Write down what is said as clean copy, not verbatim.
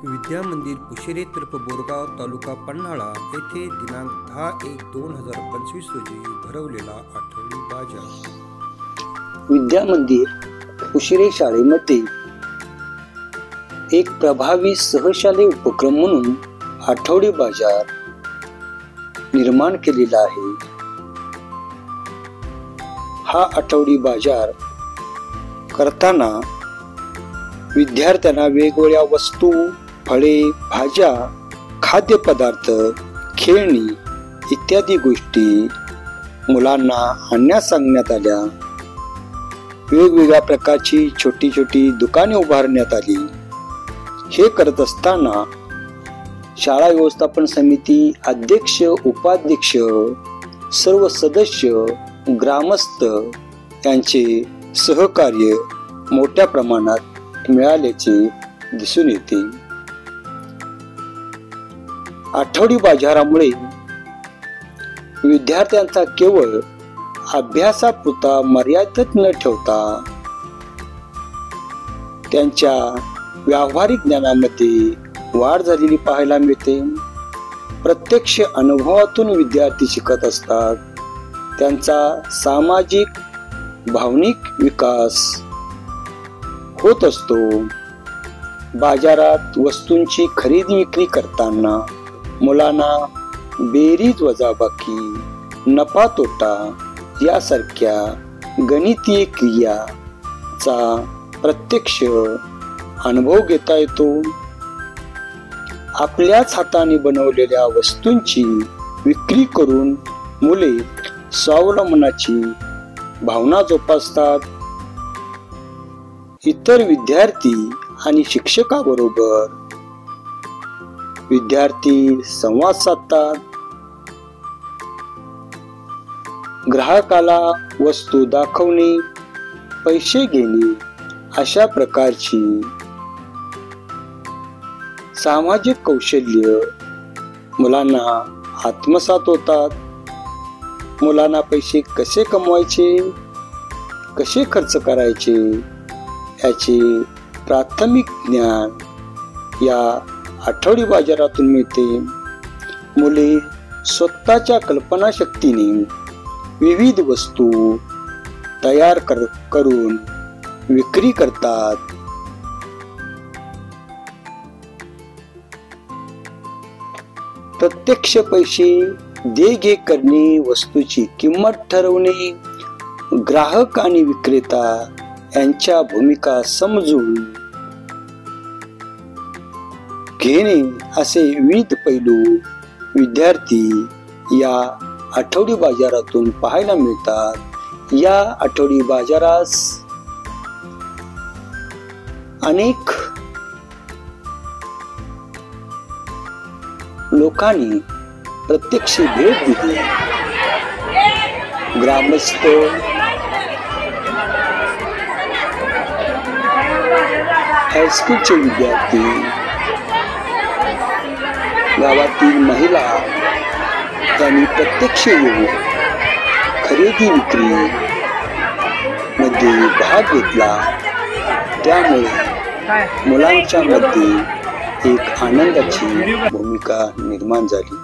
विद्या मंदिर पुशेरे तर्फ बोरगाव तालुका पन्हाळा येथे दिनांक 10/1/2025 रोजी भरवलेला आठवडी बाजार। विद्या मंदिर पुशेरे शाळेमध्ये एक प्रभावी सहशालेय उपक्रम म्हणून आठवडी बाजार निर्माण केलेला आहे। हा आठवडी बाजार करताना विद्यार्थ्यांना वेगवेगळ्या वस्तू, फळे, भाज्या, खाद्यपदार्थ, खेळणी इत्यादी गोष्टी मुलांना आणण्यास सांगण्यात आल्या। वेगवेगळ्या प्रकारची छोटी छोटी दुकाने उभारण्यात आली। हे करत असताना शाळा व्यवस्थापन समिती अध्यक्ष, उपाध्यक्ष, सर्व सदस्य, ग्रामस्थ यांचे सहकार्य मोठ्या प्रमाणात मिळाल्याचे दिसून येते। आठवडी बाजारामुळे विद्यार्थ्यांचा केवळ अभ्यासापुरता मर्यादित न ठेवता त्यांच्या व्यावहारिक ज्ञानामध्ये वाढ झालेली पाहायला मिळते। प्रत्यक्ष अनुभवातून विद्यार्थी शिकत असतात। त्यांचा सामाजिक, भावनिक विकास होत असतो। बाजारात वस्तूंची खरेदी विक्री करताना मुलांना बेरीज वजाबाकी, नफा तोटा यासारख्या गणितीय क्रियाचा प्रत्यक्ष अनुभव घेता येतो। आपल्याच हाताने बनवलेल्या वस्तूंची विक्री करून मुले स्वावलंबनाची भावना जोपासतात। इतर विद्यार्थी आणि शिक्षकाबरोबर विद्यार्थी संवाद साधतात। ग्राहकाला वस्तू दाखवणे, पैसे घेणे अशा प्रकारची सामाजिक कौशल्य मुलांना आत्मसात होतात। मुलांना पैसे कसे कमवायचे, कसे खर्च करायचे याचे प्राथमिक ज्ञान या आठवडी बाजारातून मिळते। मुले स्वतःच्या कल्पनाशक्तीने विविध वस्तू तयार करून विक्री करतात। प्रत्यक्ष पैसे दे-घे करणे, वस्तूची किंमत ठरवणे, ग्राहक आणि विक्रेता यांच्या भूमिका समजून घेणे असे विविध पैलू विद्यार्थी या आठवडी बाजारातून पाहायला मिळतात। या आठवडी बाजारास अनेक लोकांनी प्रत्यक्ष भेट दिली। ग्रामस्थ, हायस्कूलचे विद्यार्थी, गावातील महिला यांनी प्रत्यक्ष येऊन खरेदी विक्री मध्ये भाग घेतला। त्यामुळे मुलांच्या मध्ये एक आनंदाची भूमिका निर्माण झाली।